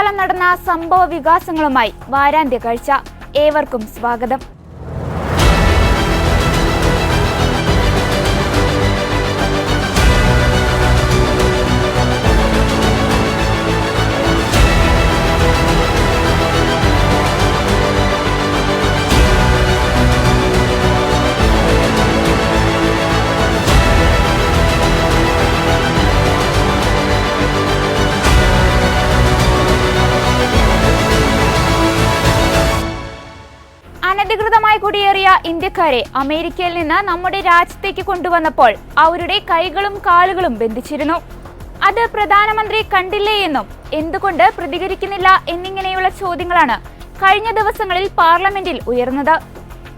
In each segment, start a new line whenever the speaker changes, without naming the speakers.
ആഴ്ചക്കാലം നടന്ന സംഭവ വികാസങ്ങളുമായി വാരാന്ത്യ കാഴ്ച. ഏവർക്കും സ്വാഗതം. അനധികൃതമായി കുടിയേറിയ ഇന്ത്യക്കാരെ അമേരിക്കയിൽ നിന്ന് നമ്മുടെ രാജ്യത്തേക്ക് കൊണ്ടുവന്നപ്പോൾ അവരുടെ കൈകളും കാലുകളും ബന്ധിച്ചിരുന്നു. അത് പ്രധാനമന്ത്രി കണ്ടില്ലേ എന്നും എന്തുകൊണ്ട് പ്രതികരിക്കുന്നില്ല എന്നിങ്ങനെയുള്ള ചോദ്യങ്ങളാണ് കഴിഞ്ഞ ദിവസങ്ങളിൽ പാർലമെന്റിൽ ഉയർന്നത്.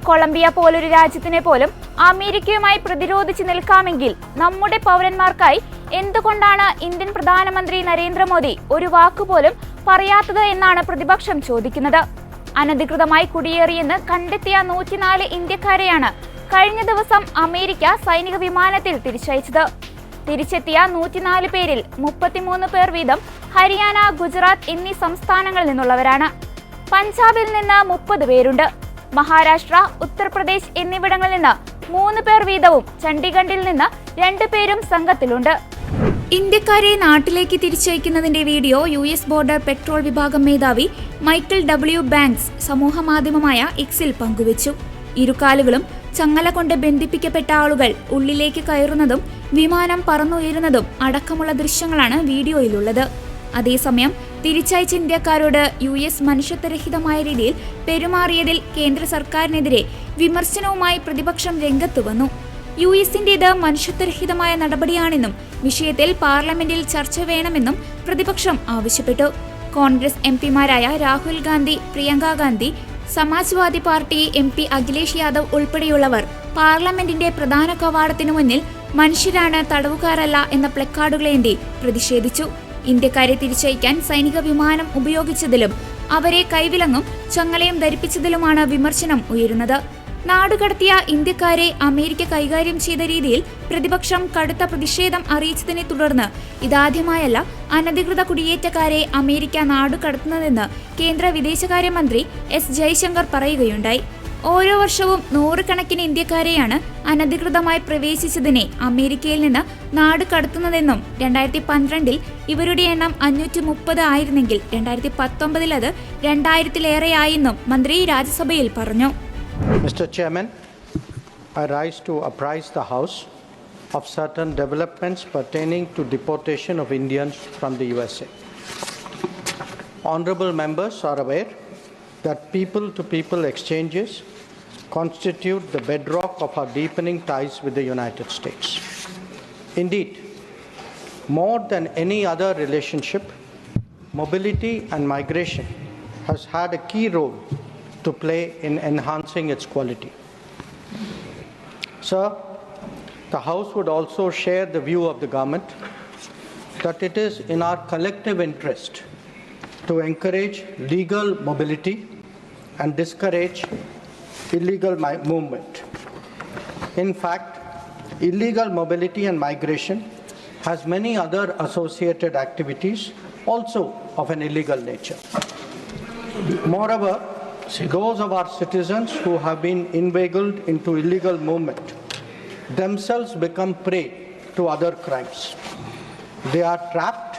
കൊളംബിയ പോലൊരു രാജ്യത്തിനെ പോലും അമേരിക്കയുമായി പ്രതിരോധിച്ചു നിൽക്കാമെങ്കിൽ നമ്മുടെ പൗരന്മാർക്കായി എന്തുകൊണ്ടാണ് ഇന്ത്യൻ പ്രധാനമന്ത്രി നരേന്ദ്രമോദി ഒരു വാക്കുപോലും പറയാത്തത് എന്നാണ് പ്രതിപക്ഷം ചോദിക്കുന്നത്. അനധികൃതമായി കുടിയേറിയെന്ന് കണ്ടെത്തിയ 104 ഇന്ത്യക്കാരെയാണ് കഴിഞ്ഞ ദിവസം അമേരിക്ക സൈനിക വിമാനത്തിൽ തിരിച്ചയച്ചത്. തിരിച്ചെത്തിയ 104 പേരിൽ 33 പേർ വീതം ഹരിയാന, ഗുജറാത്ത് എന്നീ സംസ്ഥാനങ്ങളിൽ നിന്നുള്ളവരാണ്. പഞ്ചാബിൽ നിന്ന് 30 പേരുണ്ട്. മഹാരാഷ്ട്ര, ഉത്തർപ്രദേശ് എന്നിവിടങ്ങളിൽ നിന്ന് 3 പേർ വീതവും ചണ്ഡീഗഡിൽ നിന്ന് 2 പേരും സംഘത്തിലുണ്ട്. ഇന്ത്യക്കാരെ നാട്ടിലേക്ക് തിരിച്ചയക്കുന്നതിന്റെ വീഡിയോ US ബോർഡർ പെട്രോൾ വിഭാഗം മേധാവി മൈക്കൽ W. ബാങ്ക്സ് സമൂഹമാധ്യമമായ എക്സിൽ പങ്കുവച്ചു. ഇരുകാലുകളും ചങ്ങല കൊണ്ട് ബന്ധിപ്പിക്കപ്പെട്ട ആളുകൾ ഉള്ളിലേക്ക് കയറുന്നതും വിമാനം പറന്നുയരുന്നതും അടക്കമുള്ള ദൃശ്യങ്ങളാണ് വീഡിയോയിലുള്ളത്. അതേസമയം തിരിച്ചയച്ച ഇന്ത്യക്കാരോട് US മനുഷ്യത്വരഹിതമായ രീതിയിൽ പെരുമാറിയതിൽ കേന്ദ്ര സർക്കാരിനെതിരെ വിമർശനവുമായി പ്രതിപക്ഷം രംഗത്ത് വന്നു. US-ന്റേത് മനുഷ്യത്വരഹിതമായ നടപടിയാണെന്നും വിഷയത്തിൽ പാർലമെന്റിൽ ചർച്ച വേണമെന്നും പ്രതിപക്ഷം ആവശ്യപ്പെട്ടു. കോൺഗ്രസ് MP-മാരായ രാഹുൽ ഗാന്ധി, പ്രിയങ്ക ഗാന്ധി, സമാജ്വാദി പാർട്ടി MP അഖിലേഷ് യാദവ് ഉൾപ്പെടെയുള്ളവർ പാർലമെന്റിന്റെ പ്രധാന കവാടത്തിനു മുന്നിൽ മനുഷ്യരാണ്, തടവുകാരല്ല എന്ന പ്ലക്കാർഡുകളേന്തി പ്രതിഷേധിച്ചു. ഇന്ത്യക്കാരെ തിരിച്ചയക്കാൻ സൈനിക വിമാനം ഉപയോഗിച്ചതിലും അവരെ കൈവിലങ്ങും ചങ്ങലയും ധരിപ്പിച്ചതിലുമാണ് വിമർശനം ഉയരുന്നത്. നാടുകടത്തിയ ഇന്ത്യക്കാരെ അമേരിക്ക കൈകാര്യം ചെയ്ത രീതിയിൽ പ്രതിപക്ഷം കടുത്ത പ്രതിഷേധം അറിയിച്ചതിനെ തുടർന്ന് ഇതാദ്യമായല്ല അനധികൃത കുടിയേറ്റക്കാരെ അമേരിക്ക നാടുകടത്തുന്നതെന്ന് കേന്ദ്ര വിദേശകാര്യമന്ത്രി S. ജയശങ്കർ പറയുകയുണ്ടായി. ഓരോ വർഷവും 100 കണക്കിന് ഇന്ത്യക്കാരെയാണ് അനധികൃതമായി പ്രവേശിച്ചതിനെ അമേരിക്കയിൽ നിന്ന് നാട് കടത്തുന്നതെന്നും 2012 ഇവരുടെ എണ്ണം 530 ആയിരുന്നെങ്കിൽ 2019 അത് 2000-ലേറെയായെന്നും മന്ത്രി രാജ്യസഭയിൽ പറഞ്ഞു.
Mr. Chairman, I rise to apprise the House of certain developments pertaining to deportation of Indians from the USA. Honorable members are aware that people-to-people exchanges constitute the bedrock of our deepening ties with the United States. Indeed, more than any other relationship, mobility and migration has had a key role to play in enhancing its quality. Sir, the House would also share the view of the government that it is in our collective interest to encourage legal mobility and discourage illegal movement. In fact, illegal mobility and migration has many other associated activities also of an illegal nature. Moreover, those of our citizens who have been inveigled into illegal movement themselves become prey to other crimes. They are trapped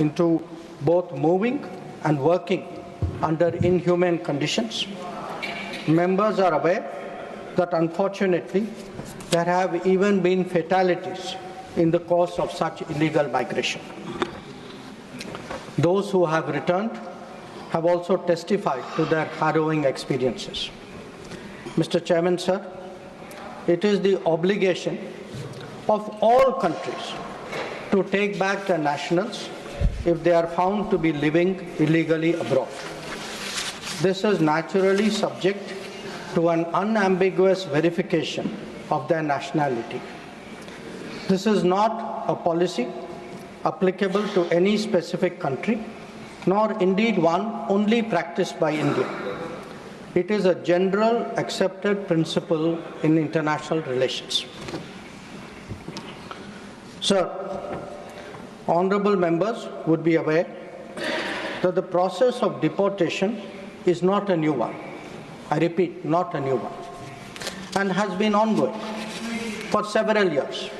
into both moving and working under inhumane conditions. Members are aware that unfortunately there have even been fatalities in the course of such illegal migration. Those who have returned have also testified to their harrowing experiences. Mr. Chairman, sir, it is the obligation of all countries to take back their nationals if they are found to be living illegally abroad. This is naturally subject to an unambiguous verification of their nationality. This is not a policy applicable to any specific country, nor indeed one only practiced by India. It is a general accepted principle in international relations. Sir, honorable members would be aware that the process of deportation is not a new one. I repeat, not a new one, and has been ongoing for several years.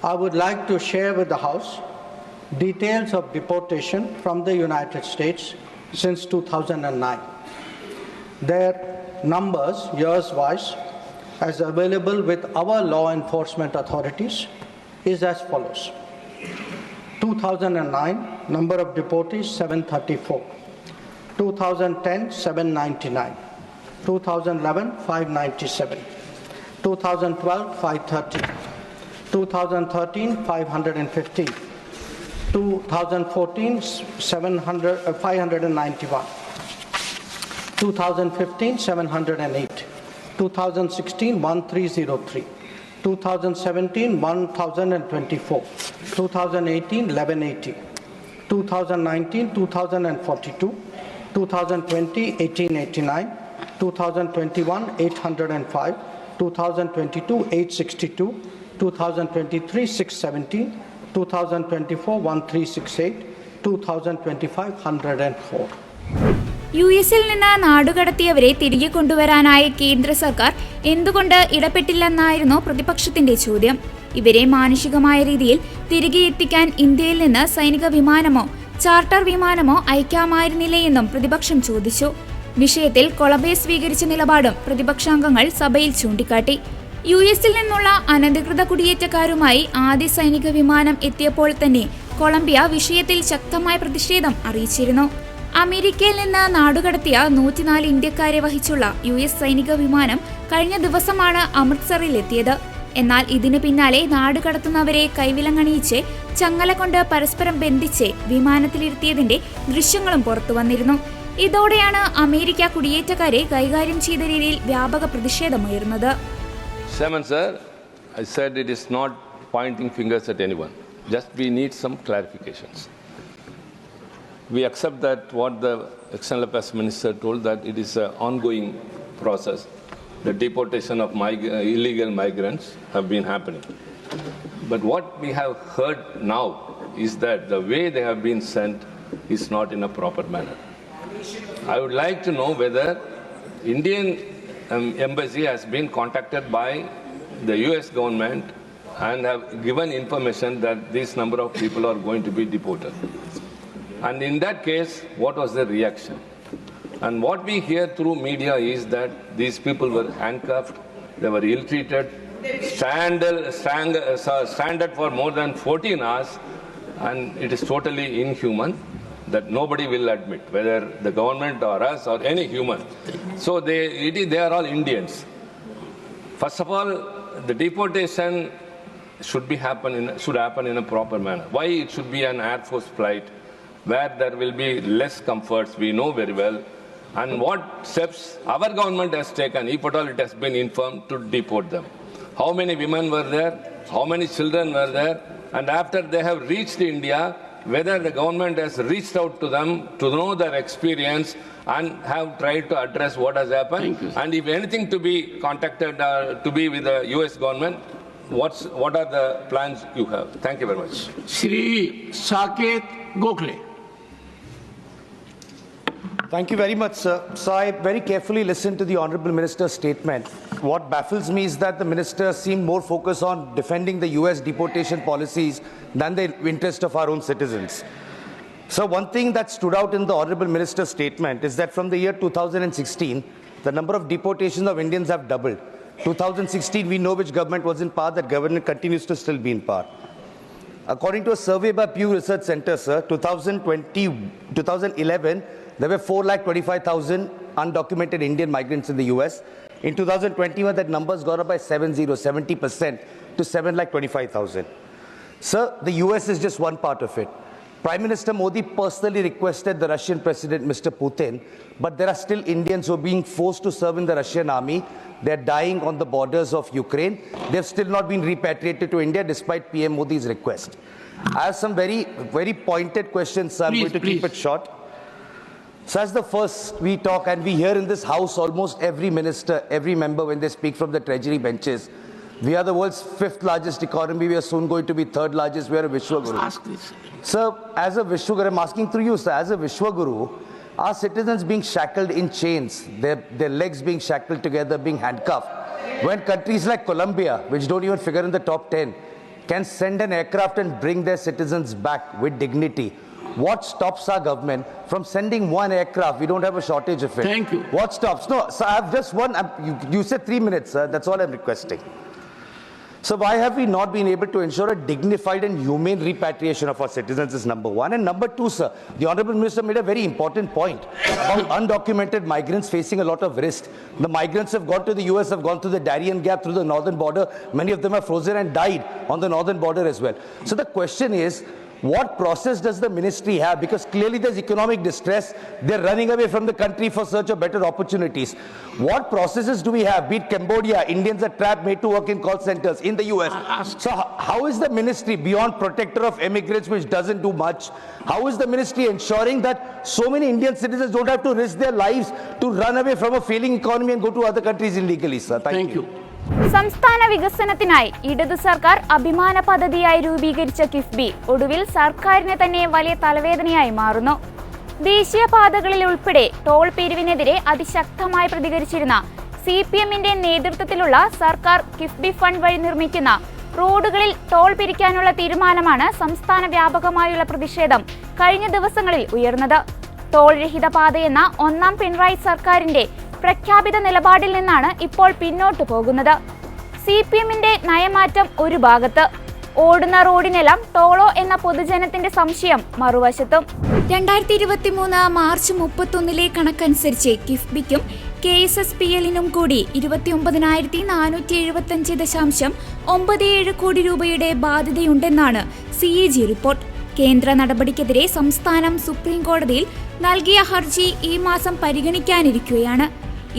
I would like to share with the House details of deportation from the United States since 2009. Their numbers, years-wise, as available with our law enforcement authorities, is as follows. 2009, number of deportees 734. 2010, 799. 2011, 597. 2012, 530. 2013, 515. 2014, 591. 2015, 708. 2016, 1303. 2017, 1024. 2018, 1180. 2019, 2042. 2020, 1889. 2021, 805. 2022, 862. 2023, 617. 2024, 1368. 2025, 104.
U എസിൽ നിന്ന് നാടുകടത്തിയവരെ തിരികെ കൊണ്ടുവരാനായി കേന്ദ്ര സർക്കാർ എന്തുകൊണ്ട് ഇടപെട്ടില്ലെന്നായിരുന്നു പ്രതിപക്ഷത്തിന്റെ ചോദ്യം. ഇവരെ മാനുഷികമായ രീതിയിൽ തിരികെ എത്തിക്കാൻ ഇന്ത്യയിൽ നിന്ന് സൈനിക വിമാനമോ ചാർട്ടർ വിമാനമോ അയക്കാമായിരുന്നില്ലേ എന്നും പ്രതിപക്ഷം ചോദിച്ചു. വിഷയത്തിൽ കൊളംബിയ സ്വീകരിച്ച നിലപാടും പ്രതിപക്ഷാംഗങ്ങൾ സഭയിൽ ചൂണ്ടിക്കാട്ടി. യു എസിൽ നിന്നുള്ള അനധികൃത കുടിയേറ്റക്കാരുമായി ആദ്യ സൈനിക വിമാനം എത്തിയപ്പോൾ തന്നെ കൊളംബിയ വിഷയത്തിൽ ശക്തമായ പ്രതിഷേധം അറിയിച്ചിരുന്നു. അമേരിക്കയിൽ നിന്ന് നാടുകടത്തിയ 104 ഇന്ത്യക്കാരെ വഹിച്ചുള്ള യു എസ് സൈനിക വിമാനം കഴിഞ്ഞ ദിവസമാണ് അമൃത്സറിൽ എത്തിയത്. എന്നാൽ ഇതിനു പിന്നാലെ നാടുകടത്തുന്നവരെ കൈവിലങ്ങണിയിച്ച് ചങ്ങല കൊണ്ട് പരസ്പരം ബന്ധിച്ച് വിമാനത്തിലിരുത്തിയതിന്റെ ദൃശ്യങ്ങളും പുറത്തു വന്നിരുന്നു. ഇതോടെയാണ് അമേരിക്ക കുടിയേറ്റക്കാരെ കൈകാര്യം ചെയ്ത രീതിയിൽ വ്യാപക പ്രതിഷേധമുയർന്നത്.
Sir, I said it is not pointing fingers at anyone. Just we need some clarifications. We accept that what the External Affairs Minister told, that it is an ongoing process. The deportation of illegal migrants have been happening. But what we have heard now is that the way they have been sent is not in a proper manner. I would like to know whether Indian embassy has been contacted by the US government and have given information that this number of people are going to be deported. And in that case, what was the reaction? And what we hear through media is that these people were handcuffed, they were ill-treated, stranded for more than 14 hours, and it is totally inhuman that nobody will admit, whether the government or us or any human. So they are all Indians. First of all, the deportation should happen in a proper manner. Why it should be an Air Force flight where there will be less comforts, we know very well. And what steps our government has taken, if at all it has been informed, to deport them. How many women were there? How many children were there? And after they have reached India, whether the government has reached out to them to know their experience and have tried to address what has happened. And if anything to be contacted to be with the US government, what are the plans you have? Thank you very much.
Shri Saket Gokhale.
Thank you very much, sir. So I very carefully listened to the Honourable Minister's statement. What baffles me is that the Minister seemed more focused on defending the US deportation policies than the interest of our own citizens. So one thing that stood out in the Honourable Minister's statement is that from the year 2016, the number of deportations of Indians have doubled. 2016, we know which government was in power, that government continues to still be in power. According to a survey by Pew Research Center, sir, 2011, there were 425,000 undocumented Indian migrants in the US. In 2021, that number's gone up by 70% to 725,000. Sir, the US is just one part of it. Prime Minister Modi personally requested the Russian President, Mr. Putin, but there are still Indians who are being forced to serve in the Russian army. They're dying on the borders of Ukraine. They've still not been repatriated to India despite PM Modi's request. I have some very, very pointed questions, so I'm going to keep it short. So as the first we talk, and we hear in this house almost every minister, every member when they speak from the treasury benches, We are the world's 5th largest economy. We are soon going to be 3rd largest. We are a Vishwaguru.
Ask this.
Sir, as a Vishwaguru, I'm asking through you, sir, as a Vishwaguru, are citizens being shackled in chains, their legs being shackled together, being handcuffed, when countries like Colombia, which don't even figure in the top 10, can send an aircraft and bring their citizens back with dignity? What stops our government from sending one aircraft? We don't have a shortage of it.
Thank you.
What stops? No, sir, I have just one. You said 3 minutes, sir. That's all I'm requesting. So why have we not been able to ensure a dignified and humane repatriation of our citizens is number one. And number two, sir, the Honorable Minister made a very important point about undocumented migrants facing a lot of risk. The migrants have gone to the US, have gone through the Darien Gap, through the northern border. Many of them are frozen and died on the northern border as well. So the question is, what process does the ministry have? Because clearly there's economic distress. They're running away from the country for search of better opportunities. What processes do we have? Be it Cambodia, Indians are trapped, made to work in call centers. In the US. So how is the ministry, beyond protector of immigrants, which doesn't do much, how is the ministry ensuring that so many Indian citizens don't have to risk their lives to run away from a failing economy and go to other countries illegally, sir? Thank you.
സംസ്ഥാന വികസനത്തിനായി ഇടതു സർക്കാർ അഭിമാന പദ്ധതിയായി രൂപീകരിച്ച കിഫ്ബി ഒടുവിൽ സർക്കാരിന് തന്നെ വലിയ തലവേദനയായി മാറുന്നു. ദേശീയപാതകളിൽ ഉൾപ്പെടെ ടോൾ പിരിവിനെതിരെ അതിശക്തമായി പ്രതികരിച്ചിരുന്ന CPM-ന്റെ നേതൃത്വത്തിലുള്ള സർക്കാർ കിഫ്ബി ഫണ്ട് വഴി നിർമ്മിക്കുന്ന റോഡുകളിൽ ടോൾ പിരിക്കാനുള്ള തീരുമാനമാണ് സംസ്ഥാന വ്യാപകമായുള്ള പ്രതിഷേധം കഴിഞ്ഞ ദിവസങ്ങളിൽ ഉയർന്നത്. ടോൾ രഹിത പാതയെന്ന ഒന്നാം പിണറായി സർക്കാരിന്റെ പ്രഖ്യാപിത നിലപാടിൽ നിന്നാണ് ഇപ്പോൾ പിന്നോട്ടു പോകുന്നത്. CPM-ന്റെ നയമാറ്റം ഒരു ഭാഗത്ത്, ഓടുന്ന റോഡിനെല്ലാം ടോളോ എന്ന പൊതുജനത്തിന്റെ സംശയം മറുവശത്തും. 2023 മാർച്ച് 31 കണക്കനുസരിച്ച് കിഫ്ബിക്കും KSSPL-നും കൂടി 29,475.97 കോടി രൂപയുടെ ബാധ്യതയുണ്ടെന്നാണ് CAG റിപ്പോർട്ട്. കേന്ദ്ര നടപടിക്കെതിരെ സംസ്ഥാനം സുപ്രീം കോടതിയിൽ നൽകിയ ഹർജി ഈ മാസം പരിഗണിക്കാനിരിക്കുകയാണ്.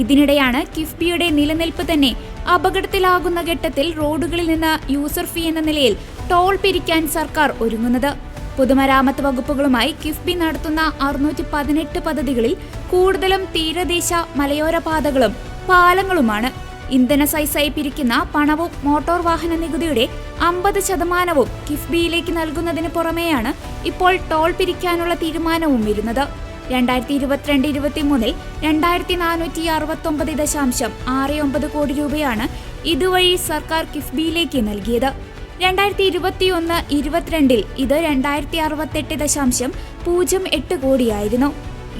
ഇതിനിടെയാണ് കിഫ്ബിയുടെ നിലനിൽപ്പ് തന്നെ അപകടത്തിലാകുന്ന ഘട്ടത്തിൽ റോഡുകളിൽ നിന്ന് യൂസർ ഫീ എന്ന നിലയിൽ ടോൾ പിരിക്കാൻ സർക്കാർ ഒരുങ്ങുന്നത്. പൊതുമരാമത്ത് വകുപ്പുകളുമായി കിഫ്ബി നടത്തുന്ന 618 പദ്ധതികളിൽ കൂടുതലും തീരദേശ മലയോര പാതകളും പാലങ്ങളുമാണ്. ഇന്ധന സൈസായി പിരിക്കുന്ന പണവും മോട്ടോർ വാഹന നികുതിയുടെ 50% കിഫ്ബിയിലേക്ക് നൽകുന്നതിന് പുറമെയാണ് ഇപ്പോൾ ടോൾ പിരിക്കാനുള്ള തീരുമാനവും വരുന്നത്. 2022-23 2469.69 കോടി രൂപയാണ് ഇതുവഴി സർക്കാർ കിഫ്ബിയിലേക്ക് നൽകിയത്. 2021-22 ഇത് 2068.08 കോടിയായിരുന്നു.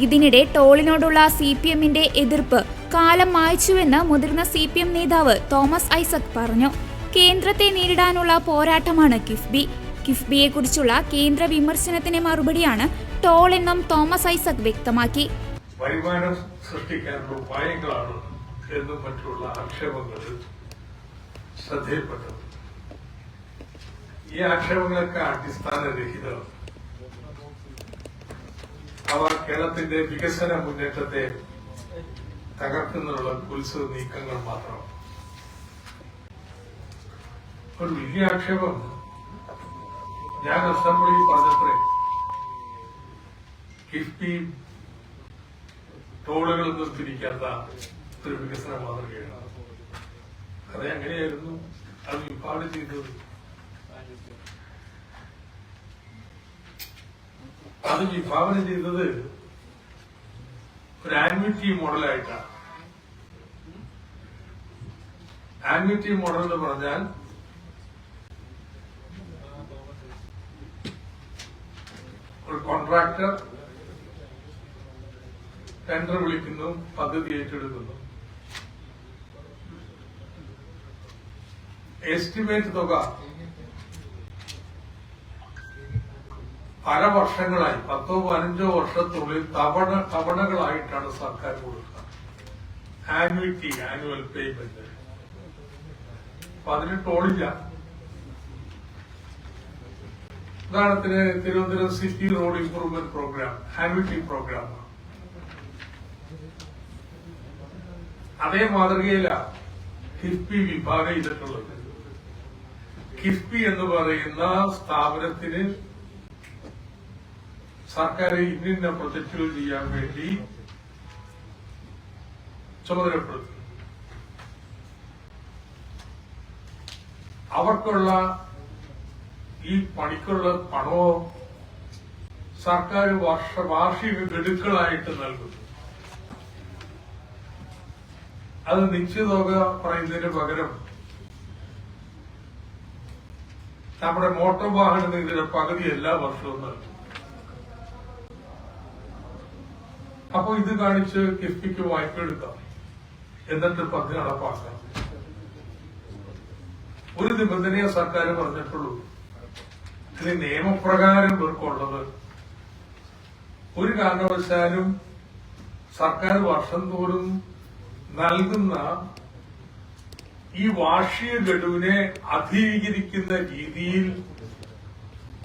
ഇതിനിടെ ടോളിനോടുള്ള CPM-ന്റെ എതിർപ്പ് കാലം മായ്ച്ചുവെന്ന് മുതിർന്ന CPM നേതാവ് തോമസ് ഐസക് പറഞ്ഞു. കേന്ദ്രത്തെ നേരിടാനുള്ള പോരാട്ടമാണ് കിഫ്ബി. കിഫ്ബിയെക്കുറിച്ചുള്ള കേന്ദ്ര വിമർശനത്തിന് മറുപടിയാണ് ടോൾ എന്നും തോമസ് ഐസക് വ്യക്തമാക്കി.
വരുമാനം സൃഷ്ടിക്കാനുള്ള ഉപായങ്ങളാണ് എന്നും മറ്റുള്ള ആക്ഷേപങ്ങൾ ശ്രദ്ധയിൽപ്പെട്ടത്. ഈ ആക്ഷേപങ്ങളൊക്കെ അടിസ്ഥാനരഹിതം. അവ കേരളത്തിന്റെ വികസന മുന്നേറ്റത്തെ തകർക്കുന്നതിനുള്ള കുൽസിത നീക്കങ്ങൾ മാത്രം. ഒരു വലിയ ആക്ഷേപം ഞാൻ അസംബ്ലിയിൽ പറഞ്ഞത്രേ, കിഫ്ബി ടോളുകളൊന്നും തിരിക്കാത്ത ഒരു വികസന മാതൃകയാണ്. അത് എങ്ങനെയായിരുന്നു അത് വിഭാവന ചെയ്തത്? അത് വിഭാവന ചെയ്തത് ഒരു ആന്വിറ്റി മോഡലായിട്ടാണ്. ആന്വിറ്റി മോഡൽ എന്ന് പറഞ്ഞാൽ ഒരു കോൺട്രാക്ടർ ടെൻഡർ വിളിക്കുന്നു, പദ്ധതി ഏറ്റെടുക്കുന്നു, എസ്റ്റിമേറ്റ് തുക പല വർഷങ്ങളായി 10-15 വർഷത്തിനുള്ളിൽ തവണകളായിട്ടാണ് സർക്കാർ കൊടുക്കുക. Annuity, annual payment. അപ്പൊ അതിന് ടോളില്ല. ഉദാഹരണത്തിന് Thiruvananthapuram city road improvement programme annuity പ്രോഗ്രാമാണ്. അതേ മാതൃകയിലാണ് കിഫ്ബി വിഭാഗം ചെയ്തിട്ടുള്ളത്. കിഫ്ബി എന്ന് പറയുന്ന സ്ഥാപനത്തിന് സർക്കാർ ഇന്ന പ്രൊജക്ടുകൾ ചെയ്യാൻ വേണ്ടി ചുമതലപ്പെടുത്തി. അവർക്കുള്ള ഈ പണിക്കുള്ള പണമോ സർക്കാർ വാർഷിക ഗഡുക്കളായിട്ട് നൽകുന്നു. അത് നിശ്ചിത തുക പറയുന്നതിന് പകരം നമ്മുടെ മോട്ടോർ വാഹന നികുതിയുടെ പകുതി എല്ലാ വർഷവും നൽകും. അപ്പോൾ ഇത് കാണിച്ച് കിഫ്ബിക്ക് വായ്പ എടുക്കാം, എന്നിട്ട് പദ്ധതി നടപ്പാക്കാം. ഒരു നിബന്ധനയെ സർക്കാർ പറഞ്ഞിട്ടുള്ളൂ, ഇത് നിയമപ്രകാരം ഇവർക്കുള്ളത്. ഒരു കാരണവശാലും സർക്കാർ വർഷം തോറും നൽകുന്ന ഈ വാർഷിക ഗഡുവിനെ അധികരിക്കുന്ന രീതിയിൽ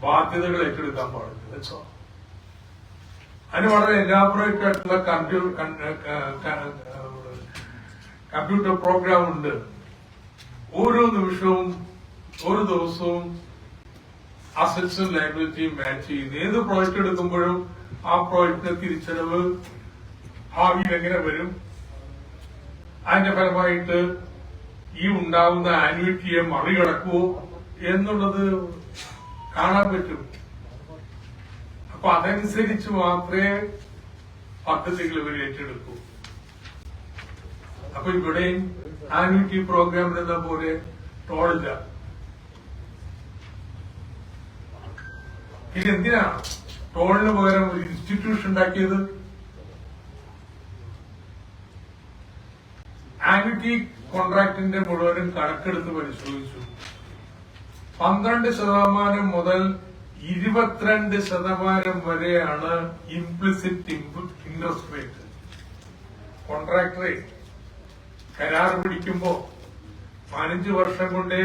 ബാധ്യതകൾ ഏറ്റെടുക്കാൻ പാടില്ല. അതിന് വളരെ എലാബറേറ്റ് ആയിട്ടുള്ള കമ്പ്യൂട്ടർ പ്രോഗ്രാം ഉണ്ട്. ഓരോ നിമിഷവും ഓരോ ദിവസവും അസറ്റ്സും ലയബിലിറ്റിയും മാച്ച് ചെയ്യുന്നു. ഏത് പ്രോജക്ട് എടുക്കുമ്പോഴും ആ പ്രോജക്റ്റിന്റെ തിരിച്ചടവ് ഭാവിയിൽ എങ്ങനെ വരും, അതിന്റെ ഫലമായിട്ട് ഈ ഉണ്ടാവുന്ന ആനുവിറ്റിയെ മറികടക്കുമോ എന്നുള്ളത് കാണാൻ പറ്റും. അപ്പൊ അതനുസരിച്ച് മാത്രമേ പദ്ധതികൾ ഇവർ ഏറ്റെടുക്കൂ. അപ്പൊ ഇവിടെയും ആനുവിറ്റി പ്രോഗ്രാമിനെന്ന പോലെ ടോളില്ല. ഇതെന്തിനാണ് ടോളിന് പകരം ഒരു ഇൻസ്റ്റിറ്റ്യൂഷൻ ഉണ്ടാക്കിയത്? ആനുവിറ്റി കോൺട്രാക്ടിന്റെ മുഴുവനും കണക്കെടുത്ത് പരിശോധിച്ചു. 12% മുതൽ 22% വരെയാണ് ഇംപ്ലിസിറ്റ് ഇൻട്രസ്റ്റ് റേറ്റ്. കോൺട്രാക്ടറെ കരാർ പിടിക്കുമ്പോ 15 വർഷം കൊണ്ടേ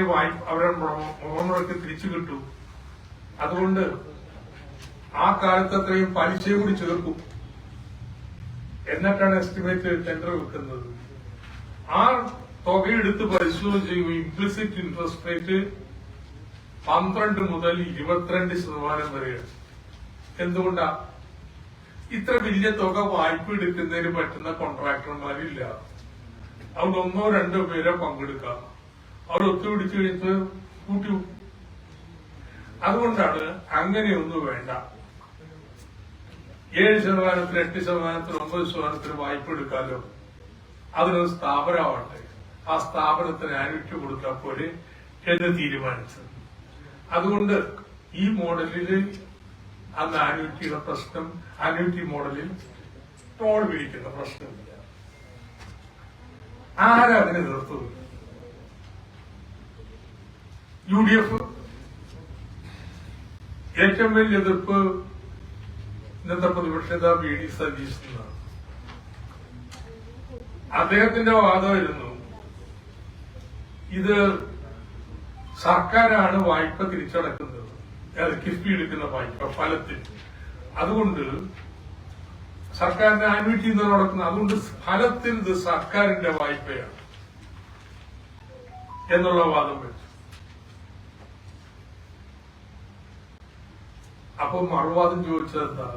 അവരുടെ മുഖമുറക്ക് തിരിച്ചു കിട്ടൂ. അതുകൊണ്ട് ആ കാലത്ത് അത്രയും പലിശ കൂടി ചേർക്കും, എന്നിട്ടാണ് എസ്റ്റിമേറ്റ് ടെൻഡർ വെക്കുന്നത്. ആ തുകയെടുത്ത് പരിശോധിച്ച് ഇംപ്ലിസിറ്റ് ഇൻട്രസ്റ്റ് റേറ്റ് 12 മുതൽ 22% വരെയാണ്. എന്തുകൊണ്ടാ? ഇത്ര വലിയ തുക വായ്പ എടുക്കുന്നതിന് പറ്റുന്ന കോൺട്രാക്ടർമാരില്ല. അവിടെ 1-2 പേരെ പങ്കെടുക്കാം, അവിടെ ഒത്തുപിടിച്ചു കഴിഞ്ഞിട്ട് കൂട്ടി. അതുകൊണ്ടാണ് അങ്ങനെയൊന്നും വേണ്ട. 7%, 8%, 9% വായ്പ എടുക്കാലോ. അതിനൊരു സ്ഥാപനമാവട്ടെ, ആ സ്ഥാപനത്തിന് ആനുവിറ്റി കൊടുത്താൽ പോലെ എന്ന് തീരുമാനിച്ചത്. അതുകൊണ്ട് ഈ മോഡലില് അന്ന് ആനുവിറ്റിയുടെ പ്രശ്നം, ആനുവിറ്റി മോഡലിൽ ടോൾ പിടിക്കുന്ന പ്രശ്നമില്ല. ആരാ അതിനെ നിർത്തുന്നത്? UDF. ഏറ്റവും വലിയ എതിർപ്പ് ഇന്നത്തെ പ്രതിപക്ഷ നേതാവ് VD സതീശനാണ്. അദ്ദേഹത്തിന്റെ വാദമായിരുന്നു ഇത് സർക്കാരാണ് വായ്പ തിരിച്ചടക്കുന്നത്, കിഫ്ബി എടുക്കുന്ന വായ്പ ഫലത്തിൽ. അതുകൊണ്ട് സർക്കാരിന്റെ ആനുവിറ്റി നടക്കുന്നത്, അതുകൊണ്ട് ഫലത്തിൽ ഇത് സർക്കാരിന്റെ വായ്പയാണ് എന്നുള്ള വാദം വെച്ചു. അപ്പൊ മറുവാദം ചോദിച്ചത് എന്താ?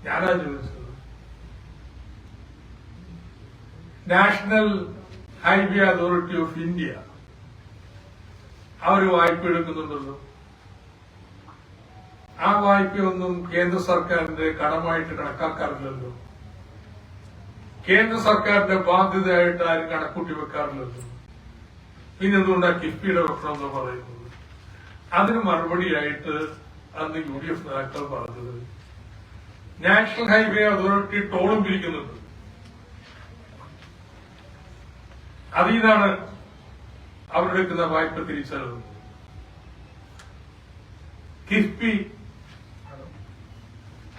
ഞാനാ ചോദിച്ചത്, national highway authority of India അവർ വായ്പ എടുക്കുന്നുണ്ടല്ലോ. ആ വായ്പയൊന്നും കേന്ദ്ര സർക്കാരിന്റെ കടമായിട്ട് കണക്കാക്കാറില്ലല്ലോ. കേന്ദ്ര സർക്കാരിന്റെ ബാധ്യതയായിട്ട് ആരും കണക്കൂട്ടി വെക്കാറില്ലല്ലോ. പിന്നെ എന്തുകൊണ്ടാണ് കിഫ്ബിയുടെ പ്രശ്നം എന്ന് പറയുന്നത്? അതിന് മറുപടിയായിട്ട് അന്ന് UDF നേതാക്കൾ പറഞ്ഞത്, നാഷണൽ ഹൈവേ അതോറിറ്റി ടോളും പിരിക്കുന്നുണ്ട്, അതിൽ നിന്നാണ് അവരെടുക്കുന്ന വായ്പ തിരിച്ചടവ്. കിഫ്ബി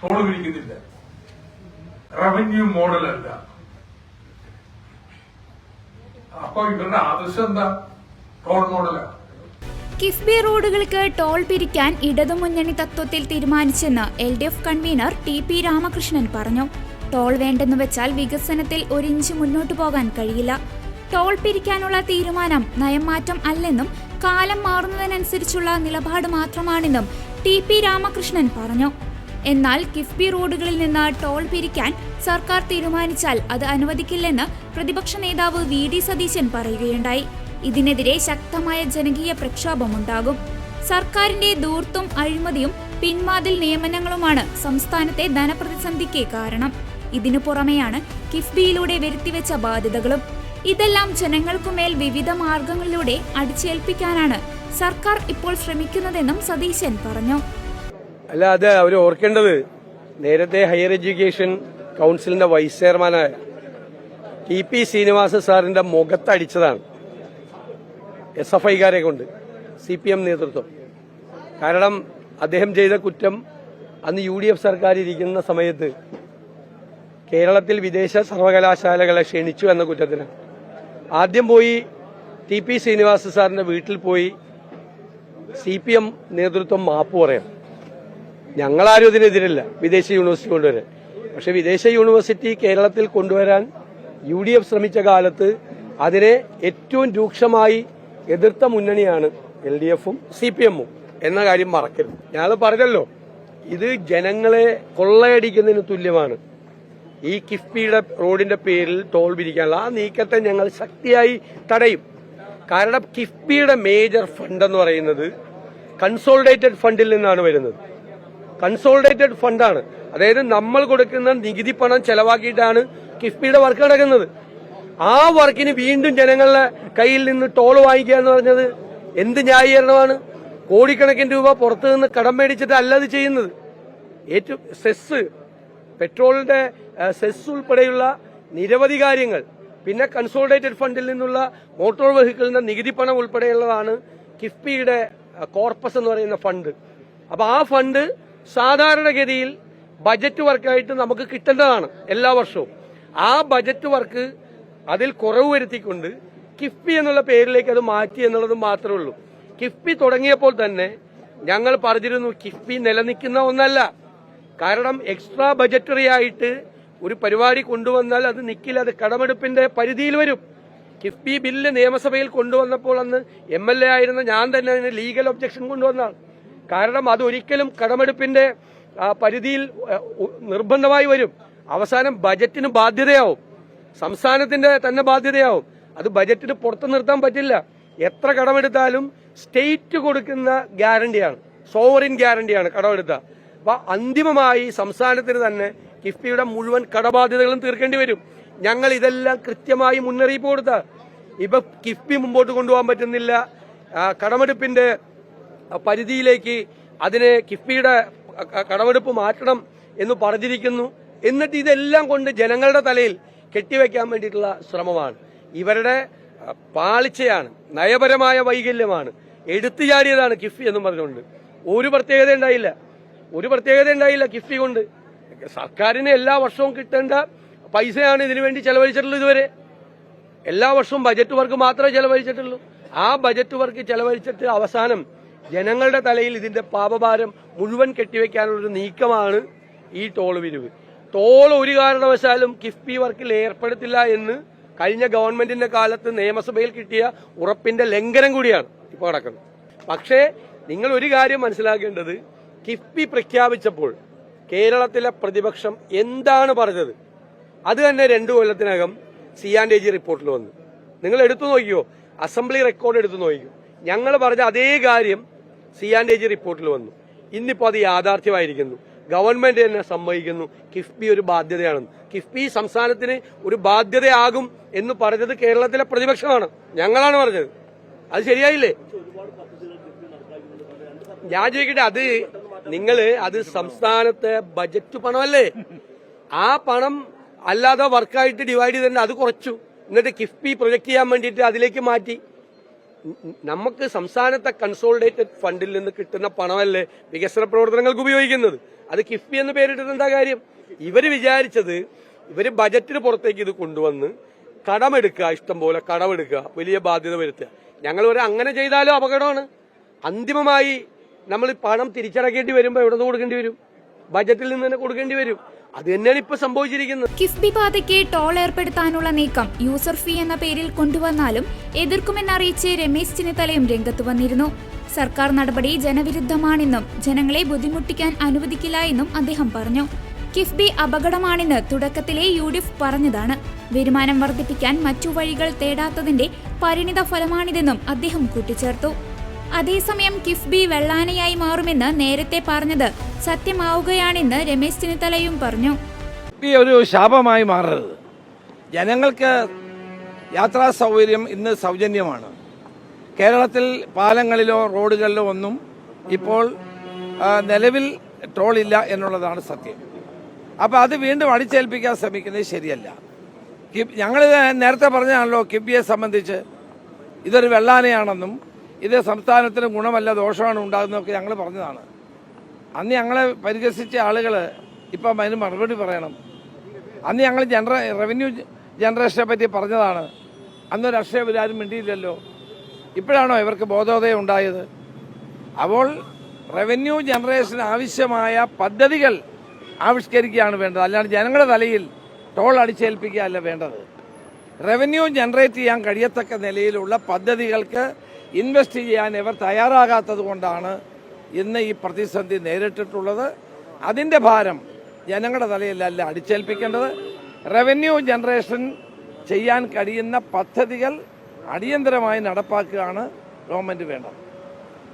ടോള് പിരിക്കുന്നില്ല, റവന്യൂ മോഡലല്ല. അപ്പൊ ഇവരുടെ ആദർശം എന്താ? ടോൾ മോഡലാണ്.
കിഫ്ബി റോഡുകൾക്ക് ടോൾ പിരിക്കാൻ ഇടതുമുന്നണി തത്വത്തിൽ തീരുമാനിച്ചെന്ന് LDF കൺവീനർ TP രാമകൃഷ്ണൻ പറഞ്ഞു. ടോൾ വേണ്ടെന്ന് വെച്ചാൽ വികസനത്തിൽ ഒരിഞ്ച് മുന്നോട്ടു പോകാൻ കഴിയില്ല. ടോൾ പിരിക്കാനുള്ള തീരുമാനം നയംമാറ്റം അല്ലെന്നും കാലം മാറുന്നതിനനുസരിച്ചുള്ള നിലപാട് മാത്രമാണെന്നും TP രാമകൃഷ്ണൻ പറഞ്ഞു. എന്നാൽ കിഫ്ബി റോഡുകളിൽ നിന്ന് ടോൾ പിരിക്കാൻ സർക്കാർ തീരുമാനിച്ചാൽ അത് അനുവദിക്കില്ലെന്ന് പ്രതിപക്ഷ നേതാവ് VD സതീശൻ പറയുകയുണ്ടായി. ഇതിനെതിരെ ശക്തമായ ജനകീയ പ്രക്ഷോഭമുണ്ടാകും. സർക്കാരിന്റെ ധൂർത്തും അഴിമതിയും പിൻവാതിൽ നിയമനങ്ങളുമാണ് സംസ്ഥാനത്തെ ധനപ്രതിസന്ധിക്ക് കാരണം. ഇതിനു പുറമെയാണ് കിഫ്ബിയിലൂടെ വരുത്തിവെച്ച ബാധ്യതകളും. ഇതെല്ലാം ജനങ്ങൾക്കുമേൽ വിവിധ മാർഗങ്ങളിലൂടെ അടിച്ചേൽപ്പിക്കാനാണ് സർക്കാർ ഇപ്പോൾ ശ്രമിക്കുന്നതെന്നും സതീശൻ പറഞ്ഞു.
അല്ല, അത് അവർ ഓർക്കേണ്ടത് നേരത്തെ ഹയർ എഡ്യൂക്കേഷൻ കൗൺസിലിന്റെ വൈസ് ചെയർമാനായ TP ശ്രീനിവാസ സാറിന്റെ മുഖത്തടിച്ചതാണ് SFIക്കാരെ കൊണ്ട്, CPM നേതൃത്വം. കാരണം അദ്ദേഹം ചെയ്ത കുറ്റം അന്ന് UDF സർക്കാർ ഇരിക്കുന്ന സമയത്ത് കേരളത്തിൽ വിദേശ സർവകലാശാലകളെ ക്ഷണിച്ചു എന്ന കുറ്റത്തിന് ആദ്യം പോയി TP ശ്രീനിവാസ സാറിന്റെ വീട്ടിൽ പോയി CPM നേതൃത്വം മാപ്പ് പറയാം. ഞങ്ങളാരും ഇതിനെതിരല്ല വിദേശ യൂണിവേഴ്സിറ്റി കൊണ്ടുവരാൻ. പക്ഷെ വിദേശ യൂണിവേഴ്സിറ്റി കേരളത്തിൽ കൊണ്ടുവരാൻ UDF ശ്രമിച്ച കാലത്ത് അതിനെ ഏറ്റവും രൂക്ഷമായി എതിർത്ത മുന്നണിയാണ് LDFും CPMഉം എന്ന കാര്യം മറക്കരുത്. ഞങ്ങൾ പറഞ്ഞല്ലോ, ഇത് ജനങ്ങളെ കൊള്ളയടിക്കുന്നതിന് തുല്യമാണ്. ഈ കിഫ്ബിയുടെ റോഡിന്റെ പേരിൽ ടോൾ പിരിക്കാനുള്ള ആ നീക്കത്തെ ഞങ്ങൾ ശക്തിയായി തടയും. കാരണം കിഫ്ബിയുടെ മേജർ ഫണ്ട് എന്ന് പറയുന്നത് കൺസോളിഡേറ്റഡ് ഫണ്ടിൽ നിന്നാണ് വരുന്നത്. കൺസോളിഡേറ്റഡ് ഫണ്ടാണ്, അതായത് നമ്മൾ കൊടുക്കുന്ന നികുതി പണം ചെലവാക്കിയിട്ടാണ് കിഫ്ബിയുടെ വർക്ക് നടക്കുന്നത്. ആ വർക്കിന് വീണ്ടും ജനങ്ങളുടെ കയ്യിൽ നിന്ന് ടോൾ വാങ്ങിക്കുക എന്ന് പറഞ്ഞത് എന്ത് ന്യായീകരണമാണ്? കോടിക്കണക്കിന് രൂപ പുറത്തു നിന്ന് കടം മേടിച്ചിട്ട് അല്ല അത് ചെയ്യുന്നത്. ഏറ്റവും സെസ്, പെട്രോളിന്റെ സെസ് ഉൾപ്പെടെയുള്ള നിരവധി കാര്യങ്ങൾ, പിന്നെ കൺസോളിഡേറ്റഡ് ഫണ്ടിൽ നിന്നുള്ള മോട്ടോർ വെഹിക്കിളിന്റെ നികുതി പണം ഉൾപ്പെടെയുള്ളതാണ് കിഫ്ബിയുടെ കോർപ്പസ് എന്ന് പറയുന്ന ഫണ്ട്. അപ്പൊ ആ ഫണ്ട് സാധാരണഗതിയിൽ ബജറ്റ് വർക്കായിട്ട് നമുക്ക് കിട്ടേണ്ടതാണ് എല്ലാ വർഷവും. ആ ബജറ്റ് വർക്ക് അതിൽ കുറവ് വരുത്തിക്കൊണ്ട് കിഫ്ബി എന്നുള്ള പേരിലേക്ക് അത് മാറ്റി എന്നുള്ളത് മാത്രമേ ഉള്ളൂ. കിഫ്ബി തുടങ്ങിയപ്പോൾ തന്നെ ഞങ്ങൾ പറഞ്ഞിരുന്നു, കിഫ്ബി നിലനിൽക്കുന്ന ഒന്നല്ല. കാരണം എക്സ്ട്രാ ബജറ്ററി ആയിട്ട് ഒരു പരിപാടി കൊണ്ടുവന്നാൽ അത് നിൽക്കില്ല, അത് കടമെടുപ്പിന്റെ പരിധിയിൽ വരും. കിഫ്ബി ബില്ല് നിയമസഭയിൽ കൊണ്ടുവന്നപ്പോൾ അന്ന് MLA ആയിരുന്ന ഞാൻ തന്നെ അതിന് ലീഗൽ ഒബ്ജക്ഷൻ കൊണ്ടുവന്നതാണ്. കാരണം അതൊരിക്കലും കടമെടുപ്പിന്റെ പരിധിയിൽ നിർബന്ധമായി വരും. അവസാനം ബജറ്റിന് ബാധ്യതയാവും, സംസ്ഥാനത്തിന്റെ തന്നെ ബാധ്യതയാവും. അത് ബജറ്റിന് പുറത്തു നിർത്താൻ പറ്റില്ല. എത്ര കടമെടുത്താലും സ്റ്റേറ്റ് കൊടുക്കുന്ന ഗ്യാരണ്ടിയാണ്, സോവറിൻ ഗ്യാരണ്ടിയാണ് കടമെടുത്ത. അപ്പൊ അന്തിമമായി സംസ്ഥാനത്തിന് തന്നെ കിഫ്ബിയുടെ മുഴുവൻ കടബാധ്യതകളും തീർക്കേണ്ടി വരും. ഞങ്ങൾ ഇതെല്ലാം കൃത്യമായി മുന്നറിയിപ്പ് കൊടുത്ത. ഇപ്പൊ കിഫ്ബി മുമ്പോട്ട് കൊണ്ടുപോകാൻ പറ്റുന്നില്ല, കടമെടുപ്പിന്റെ പരിധിയിലേക്ക് അതിനെ കിഫ്ബിയുടെ കടമെടുപ്പ് മാറ്റണം എന്ന് പറഞ്ഞിരിക്കുന്നു. എന്നിട്ട് ഇതെല്ലാം കൊണ്ട് ജനങ്ങളുടെ തലയിൽ കെട്ടിവെക്കാൻ വേണ്ടിയിട്ടുള്ള ശ്രമമാണ്. ഇവരുടെ പാളിച്ചയാണ്, നയപരമായ വൈകല്യമാണ്, എടുത്തുചാടിയതാണ് കിഫ്ബി എന്നും പറഞ്ഞുകൊണ്ട്. ഒരു പ്രത്യേകത ഉണ്ടായില്ല കിഫ്ബി കൊണ്ട്. സർക്കാരിന് എല്ലാ വർഷവും കിട്ടേണ്ട പൈസയാണ് ഇതിനുവേണ്ടി ചെലവഴിച്ചിട്ടുള്ളത്. ഇതുവരെ എല്ലാ വർഷവും ബജറ്റ് വർക്ക് മാത്രമേ ചെലവഴിച്ചിട്ടുള്ളൂ. ആ ബജറ്റ് വർക്ക് ചെലവഴിച്ചിട്ട് അവസാനം ജനങ്ങളുടെ തലയിൽ ഇതിന്റെ പാപഭാരം മുഴുവൻ കെട്ടിവെക്കാനുള്ളൊരു നീക്കമാണ് ഈ ടോൾ പിരിവ്. ടോൾ ഒരു കാരണവശാലും കിഫ്ബി വർക്കിൽ ഏർപ്പെടുത്തില്ല എന്ന് കഴിഞ്ഞ ഗവൺമെന്റിന്റെ കാലത്ത് നിയമസഭയിൽ കിട്ടിയ ഉറപ്പിന്റെ ലംഘനം കൂടിയാണ് ഇപ്പോൾ നടക്കുന്നത്. പക്ഷേ നിങ്ങൾ ഒരു കാര്യം മനസ്സിലാക്കേണ്ടത്, കിഫ്ബി പ്രഖ്യാപിച്ചപ്പോൾ കേരളത്തിലെ പ്രതിപക്ഷം എന്താണ് പറഞ്ഞത് അത് തന്നെ 2 കൊല്ലത്തിനകം C&AG റിപ്പോർട്ടിൽ വന്നു. നിങ്ങൾ എടുത്തു നോക്കിയോ, അസംബ്ലി റെക്കോർഡ് എടുത്തു നോക്കിയോ. ഞങ്ങൾ പറഞ്ഞ അതേ കാര്യം C&AG റിപ്പോർട്ടിൽ വന്നു. ഇന്നിപ്പോ അത് യാഥാർത്ഥ്യമായിരിക്കുന്നു. ഗവൺമെന്റ് തന്നെ സമ്മതിക്കുന്നു കിഫ്ബി ഒരു ബാധ്യതയാണെന്ന്. കിഫ്ബി സംസ്ഥാനത്തിന് ഒരു ബാധ്യതയാകും എന്ന് പറഞ്ഞത് കേരളത്തിലെ പ്രതിപക്ഷമാണ്, ഞങ്ങളാണ് പറഞ്ഞത്. അത് ശരിയായില്ലേ? ഞാൻ ചോദിക്കട്ടെ, അത് സംസ്ഥാനത്തെ ബജറ്റ് പണമല്ലേ? ആ പണം അല്ലാതെ വർക്കായിട്ട് ഡിവൈഡ് ചെയ്തിട്ടുണ്ട്, അത് കുറച്ചു. എന്നിട്ട് കിഫ്ബി പ്രൊജക്ട് ചെയ്യാൻ വേണ്ടിയിട്ട് അതിലേക്ക് മാറ്റി. നമുക്ക് സംസ്ഥാനത്തെ കൺസോളിഡേറ്റഡ് ഫണ്ടിൽ നിന്ന് കിട്ടുന്ന പണമല്ലേ വികസന പ്രവർത്തനങ്ങൾക്ക് ഉപയോഗിക്കുന്നത്. അത് കിഫ്ബി എന്ന് പേരിട്ടിട്ട് എന്താ കാര്യം? ഇവര് വിചാരിച്ചത് ഇവര് ബജറ്റിന് പുറത്തേക്ക് ഇത് കൊണ്ടുവന്ന് കടമെടുക്കുക, ഇഷ്ടം പോലെ കടമെടുക്കുക, വലിയ ബാധ്യത വരുത്തുക. ഞങ്ങൾ അങ്ങനെ ചെയ്താലും അപകടമാണ്. അന്തിമമായി നമ്മൾ പണം തിരിച്ചടക്കേണ്ടി വരുമ്പോൾ എവിടെ നിന്ന് കൊടുക്കേണ്ടി വരും? ബജറ്റിൽ നിന്ന് തന്നെ കൊടുക്കേണ്ടി വരും. അത് തന്നെയാണ് ഇപ്പൊ സംഭവിച്ചിരിക്കുന്നത്.
കിഫ്ബി പാതയ്ക്ക് ടോൾ ഏർപ്പെടുത്താനുള്ള നീക്കം യൂസർ ഫീ എന്ന പേരിൽ കൊണ്ടുവന്നാലും എതിർക്കുമെന്നറിയിച്ച് രമേശ് ചെന്നിത്തലയും രംഗത്ത് വന്നിരുന്നു. സർക്കാർ നടപടി ജനവിരുദ്ധമാണെന്നും ജനങ്ങളെ ബുദ്ധിമുട്ടിക്കാൻ അനുവദിക്കില്ല എന്നും അദ്ദേഹം പറഞ്ഞു. കിഫ്ബി അപകടമാണെന്ന് തുടക്കത്തിലെ UDF പറഞ്ഞതാണ്. വരുമാനം വർദ്ധിപ്പിക്കാൻ മറ്റു വഴികൾ തേടാത്തതിന്റെ പരിണിത ഫലമാണിതെന്നും അദ്ദേഹം കൂട്ടിച്ചേർത്തു. അതേസമയം കിഫ്ബി വെള്ളാനയായി മാറുമെന്ന് നേരത്തെ പറഞ്ഞത് സത്യമാവുകയാണെന്ന് രമേശ് ചെന്നിത്തലയും പറഞ്ഞു.
ഒരു ശാപമായി മാറരുത്. ജനങ്ങൾക്ക് യാത്രാ സൗകര്യം ഇന്ന് സൗജന്യമാണ്. കേരളത്തിൽ പാലങ്ങളിലോ റോഡുകളിലോ ഒന്നും ഇപ്പോൾ നിലവിൽ ടോളില്ല എന്നുള്ളതാണ് സത്യം. അപ്പോൾ അത് വീണ്ടും അടിച്ചേൽപ്പിക്കാൻ ശ്രമിക്കുന്നത് ശരിയല്ല. ഞങ്ങൾ നേരത്തെ പറഞ്ഞാണല്ലോ കിഫ്ബിയെ സംബന്ധിച്ച് ഇതൊരു വെള്ളാനയാണെന്നും ഇത് സംസ്ഥാനത്തിന് ഗുണമല്ല ദോഷമാണ് ഉണ്ടാകുന്നതൊക്കെ ഞങ്ങൾ പറഞ്ഞതാണ്. അന്ന് ഞങ്ങളെ പരിഹസിച്ച ആളുകൾ ഇപ്പം അതിന് മറുപടി പറയണം. അന്ന് ഞങ്ങൾ റവന്യൂ ജനറേഷനെ പറ്റി പറഞ്ഞതാണ്. അന്ന് രാഷ്ട്രീയക്കാരും മിണ്ടിയില്ലല്ലോ. ഇപ്പോഴാണോ ഇവർക്ക് ബോധോദയം ഉണ്ടായത്? അപ്പോൾ റവന്യൂ ജനറേഷന് ആവശ്യമായ പദ്ധതികൾ ആവിഷ്കരിക്കുകയാണ് വേണ്ടത്, അല്ലാണ്ട് ജനങ്ങളുടെ തലയിൽ ടോൾ അടിച്ചേൽപ്പിക്കുകയല്ല വേണ്ടത്. റവന്യൂ ജനറേറ്റ് ചെയ്യാൻ കഴിയത്തക്ക നിലയിലുള്ള പദ്ധതികൾക്ക് ഇൻവെസ്റ്റ് ചെയ്യാൻ ഇവർ തയ്യാറാകാത്തത് കൊണ്ടാണ് ഇന്ന് ഈ പ്രതിസന്ധി നേരിട്ടിട്ടുള്ളത്. അതിൻ്റെ ഭാരം ജനങ്ങളുടെ തലയിലല്ല അടിച്ചേൽപ്പിക്കേണ്ടത്. റവന്യൂ ജനറേഷൻ ചെയ്യാൻ കഴിയുന്ന പദ്ധതികൾ അടിയന്തരമായി നടപ്പാക്കുകയാണ് ഗവൺമെന്റ് വേണ്ടത്.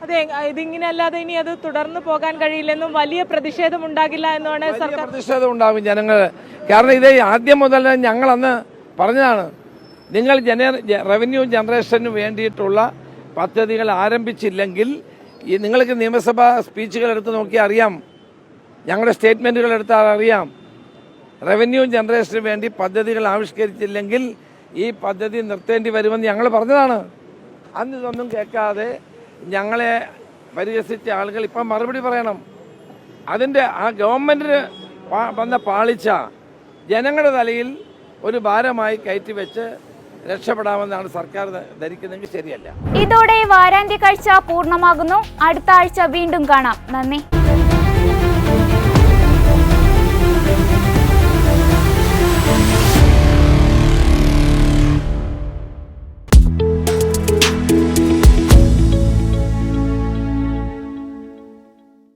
അതെ, ഇതിങ്ങനെ അല്ലാതെ ഇനി അത് തുടർന്ന് പോകാൻ കഴിയില്ലെന്നും വലിയ പ്രതിഷേധം ഉണ്ടാകില്ല എന്നുമാണ് സർക്കാർ.
പ്രതിഷേധം ഉണ്ടാകും ജനങ്ങൾ. കാരണം ഇത് ആദ്യം മുതൽ ഞങ്ങൾ അന്ന് പറഞ്ഞതാണ്, നിങ്ങൾ റവന്യൂ ജനറേഷന് വേണ്ടിയിട്ടുള്ള പദ്ധതികൾ ആരംഭിച്ചില്ലെങ്കിൽ നിങ്ങൾക്ക് നിയമസഭാ സ്പീച്ചുകൾ എടുത്ത് നോക്കിയാൽ അറിയാം, ഞങ്ങളുടെ സ്റ്റേറ്റ്മെന്റുകൾ എടുത്താൽ അറിയാം, റവന്യൂ ജനറേഷന് വേണ്ടി പദ്ധതികൾ ആവിഷ്കരിച്ചില്ലെങ്കിൽ ഈ പദ്ധതി നിർത്തേണ്ടി വരുമെന്ന് ഞങ്ങൾ പറഞ്ഞതാണ്. അന്ന് ഇതൊന്നും കേൾക്കാതെ ഞങ്ങളെ പരിഹസിച്ച ആളുകൾ ഇപ്പം മറുപടി പറയണം. അതിൻ്റെ ആ ഗവൺമെന്റിന് വന്ന പാളിച്ച ജനങ്ങളുടെ തലയിൽ ഒരു ഭാരമായി കയറ്റിവെച്ച് രക്ഷപ്പെടാമെന്നാണ് സർക്കാർ ധരിക്കുന്നതെങ്കിൽ ശരിയല്ല.
ഇതോടെ വാരാന്ത്യ കാഴ്ച പൂർണ്ണമാകുന്നു. അടുത്ത ആഴ്ച വീണ്ടും കാണാം. നന്ദി.